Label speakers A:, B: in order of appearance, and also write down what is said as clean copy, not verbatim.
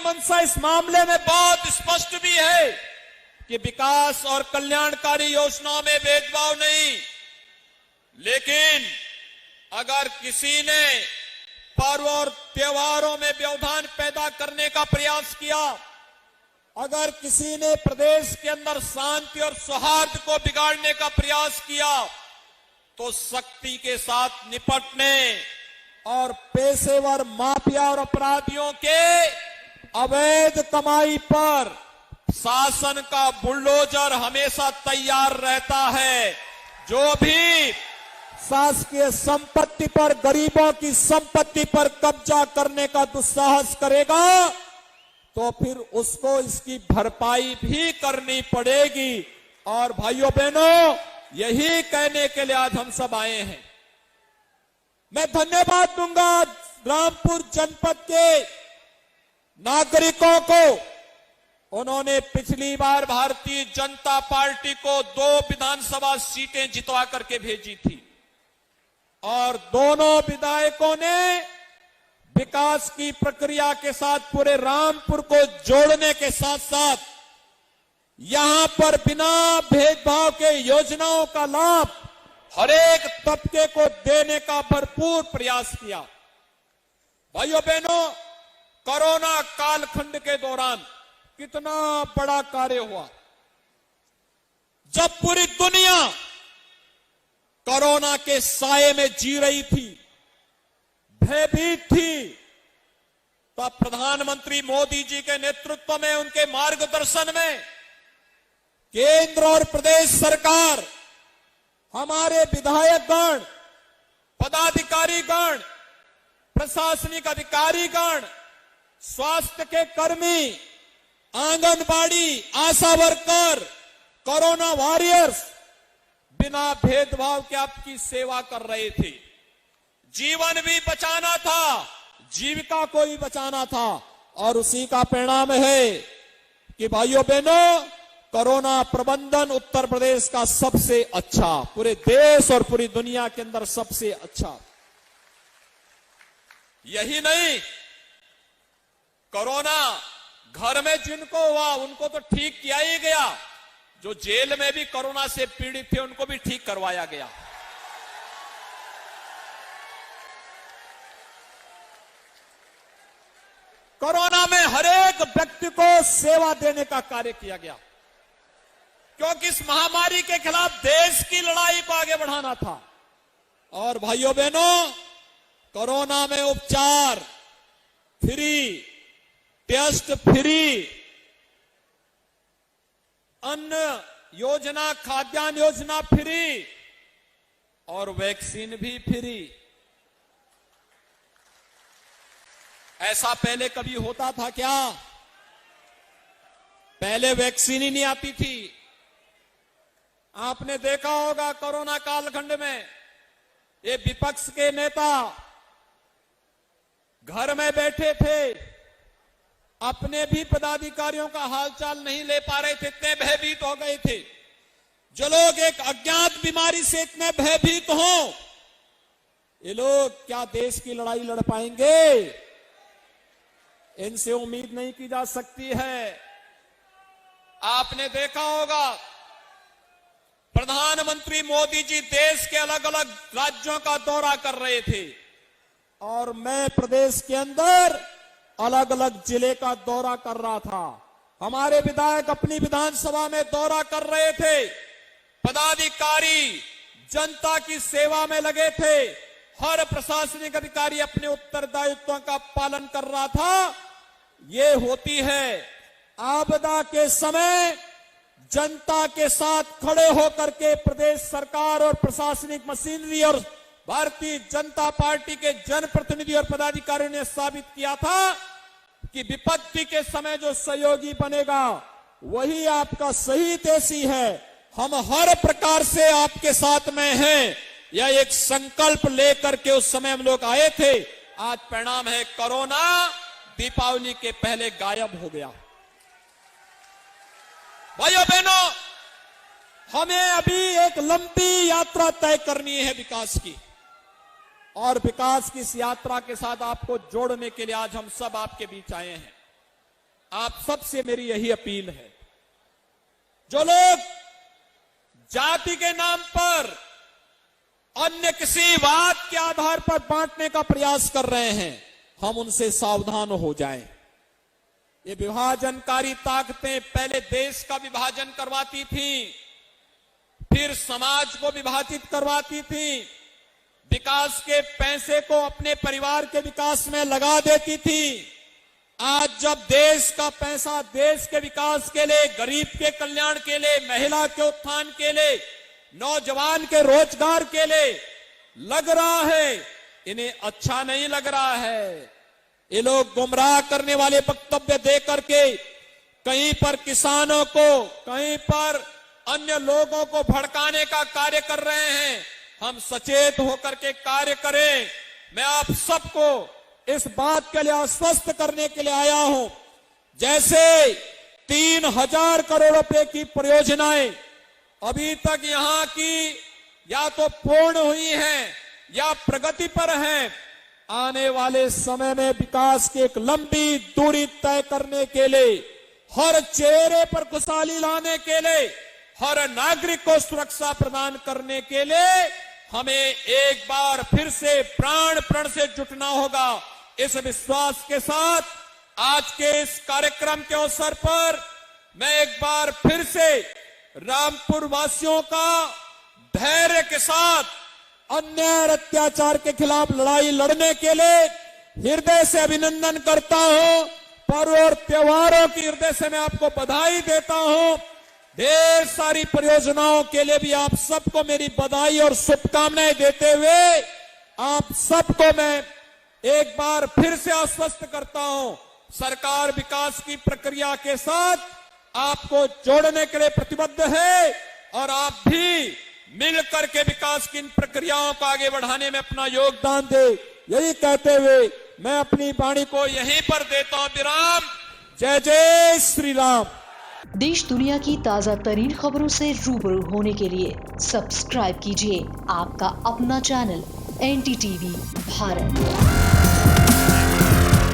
A: मंशा इस मामले में बहुत स्पष्ट भी है कि विकास और कल्याणकारी योजनाओं में भेदभाव नहीं, लेकिन अगर किसी ने पर्व और त्योहारों में व्यवधान पैदा करने का प्रयास किया, अगर किसी ने प्रदेश के अंदर शांति और सौहार्द को बिगाड़ने का प्रयास किया, तो सख्ती के साथ निपटने और पेशेवर माफिया और अपराधियों के अवैध कमाई पर शासन का बुलडोजर हमेशा तैयार रहता है। जो भी शासकीय संपत्ति पर, गरीबों की संपत्ति पर कब्जा करने का दुस्साहस करेगा तो फिर उसको इसकी भरपाई भी करनी पड़ेगी। और भाइयों बहनों, यही कहने के लिए आज हम सब आए हैं। मैं धन्यवाद दूंगा रामपुर जनपद के नागरिकों को। उन्होंने पिछली बार भारतीय जनता पार्टी को 2 विधानसभा सीटें जितवा करके भेजी थी और दोनों विधायकों ने विकास की प्रक्रिया के साथ पूरे रामपुर को जोड़ने के साथ साथ यहां पर बिना भेदभाव के योजनाओं का लाभ हर एक तबके को देने का भरपूर प्रयास किया। भाइयों बहनों, कोरोना कालखंड के दौरान कितना बड़ा कार्य हुआ। जब पूरी दुनिया कोरोना के साए में जी रही थी, भयभीत थी, तब प्रधानमंत्री मोदी जी के नेतृत्व में, उनके मार्गदर्शन में केंद्र और प्रदेश सरकार, हमारे विधायकगण, पदाधिकारीगण, प्रशासनिक अधिकारीगण, स्वास्थ्य के कर्मी, आंगनबाड़ी, आशा वर्कर, कोरोना वॉरियर्स बिना भेदभाव के आपकी सेवा कर रहे थे। जीवन भी बचाना था, जीविका को भी बचाना था और उसी का परिणाम है कि भाइयों बहनों, कोरोना प्रबंधन उत्तर प्रदेश का सबसे अच्छा, पूरे देश और पूरी दुनिया के अंदर सबसे अच्छा। यही नहीं, कोरोना घर में जिनको हुआ उनको तो ठीक किया ही गया, जो जेल में भी कोरोना से पीड़ित थे उनको भी ठीक करवाया गया। कोरोना में हर एक व्यक्ति को सेवा देने का कार्य किया गया, क्योंकि इस महामारी के खिलाफ देश की लड़ाई को आगे बढ़ाना था। और भाइयों बहनों, कोरोना में उपचार फ्री, टेस्ट फ्री, अन्न योजना, खाद्यान्न योजना फ्री और वैक्सीन भी फ्री। ऐसा पहले कभी होता था क्या? पहले वैक्सीन ही नहीं आती थी। आपने देखा होगा कोरोना कालखंड में ये विपक्ष के नेता घर में बैठे थे, अपने भी पदाधिकारियों का हालचाल नहीं ले पा रहे थे, इतने भयभीत हो गए थे। जो लोग एक अज्ञात बीमारी से इतने भयभीत हों, ये लोग क्या देश की लड़ाई लड़ पाएंगे? इनसे उम्मीद नहीं की जा सकती है। आपने देखा होगा प्रधानमंत्री मोदी जी देश के अलग अलग राज्यों का दौरा कर रहे थे और मैं प्रदेश के अंदर अलग अलग जिले का दौरा कर रहा था। हमारे विधायक अपनी विधानसभा में दौरा कर रहे थे, पदाधिकारी जनता की सेवा में लगे थे, हर प्रशासनिक अधिकारी अपने उत्तरदायित्वों का पालन कर रहा था। ये होती है आपदा के समय जनता के साथ खड़े होकर के प्रदेश सरकार और प्रशासनिक मशीनरी और भारतीय जनता पार्टी के जनप्रतिनिधि और पदाधिकारियों ने साबित किया था कि विपत्ति के समय जो सहयोगी बनेगा वही आपका सही देशी है। हम हर प्रकार से आपके साथ में हैं, यह एक संकल्प लेकर के उस समय हम लोग आए थे। आज परिणाम है, कोरोना दीपावली के पहले गायब हो गया। भाइयों बहनों, हमें अभी एक लंबी यात्रा तय करनी है विकास की, और विकास की इस यात्रा के साथ आपको जोड़ने के लिए आज हम सब आपके बीच आए हैं। आप सबसे मेरी यही अपील है, जो लोग जाति के नाम पर अन्य किसी बात के आधार पर बांटने का प्रयास कर रहे हैं, हम उनसे सावधान हो जाएं। ये विभाजनकारी ताकतें पहले देश का विभाजन करवाती थी, फिर समाज को विभाजित करवाती थी, विकास के पैसे को अपने परिवार के विकास में लगा देती थी। आज जब देश का पैसा देश के विकास के लिए, गरीब के कल्याण के लिए, महिला के उत्थान के लिए, नौजवान के रोजगार के लिए लग रहा है, इन्हें अच्छा नहीं लग रहा है। ये लोग गुमराह करने वाले वक्तव्य दे करके कहीं पर किसानों को, कहीं पर अन्य लोगों को भड़काने का कार्य कर रहे हैं। हम सचेत होकर के कार्य करें। मैं आप सबको इस बात के लिए आश्वस्त करने के लिए आया हूं, जैसे 3000 करोड़ रुपए की परियोजनाएं अभी तक यहां की या तो पूर्ण हुई हैं या प्रगति पर हैं। आने वाले समय में विकास की एक लंबी दूरी तय करने के लिए, हर चेहरे पर खुशहाली लाने के लिए, हर नागरिक को सुरक्षा प्रदान करने के लिए हमें एक बार फिर से प्राण प्रण से जुटना होगा। इस विश्वास के साथ आज के इस कार्यक्रम के अवसर पर मैं एक बार फिर से रामपुर वासियों का धैर्य के साथ अन्याय और अत्याचार के खिलाफ लड़ाई लड़ने के लिए हृदय से अभिनंदन करता हूं। पर्व और त्योहारों की हृदय से मैं आपको बधाई देता हूं। ढेर सारी परियोजनाओं के लिए भी आप सबको मेरी बधाई और शुभकामनाएं देते हुए आप सबको मैं एक बार फिर से आश्वस्त करता हूं, सरकार विकास की प्रक्रिया के साथ आपको जोड़ने के लिए प्रतिबद्ध है और आप भी मिलकर के विकास की इन प्रक्रियाओं को आगे बढ़ाने में अपना योगदान दे। यही कहते हुए मैं अपनी वाणी को यहीं पर देता हूं विराम। जय जय श्री राम।
B: देश दुनिया की ताजा तरीन खबरों से रूबरू होने के लिए सब्सक्राइब कीजिए आपका अपना चैनल NDTV भारत।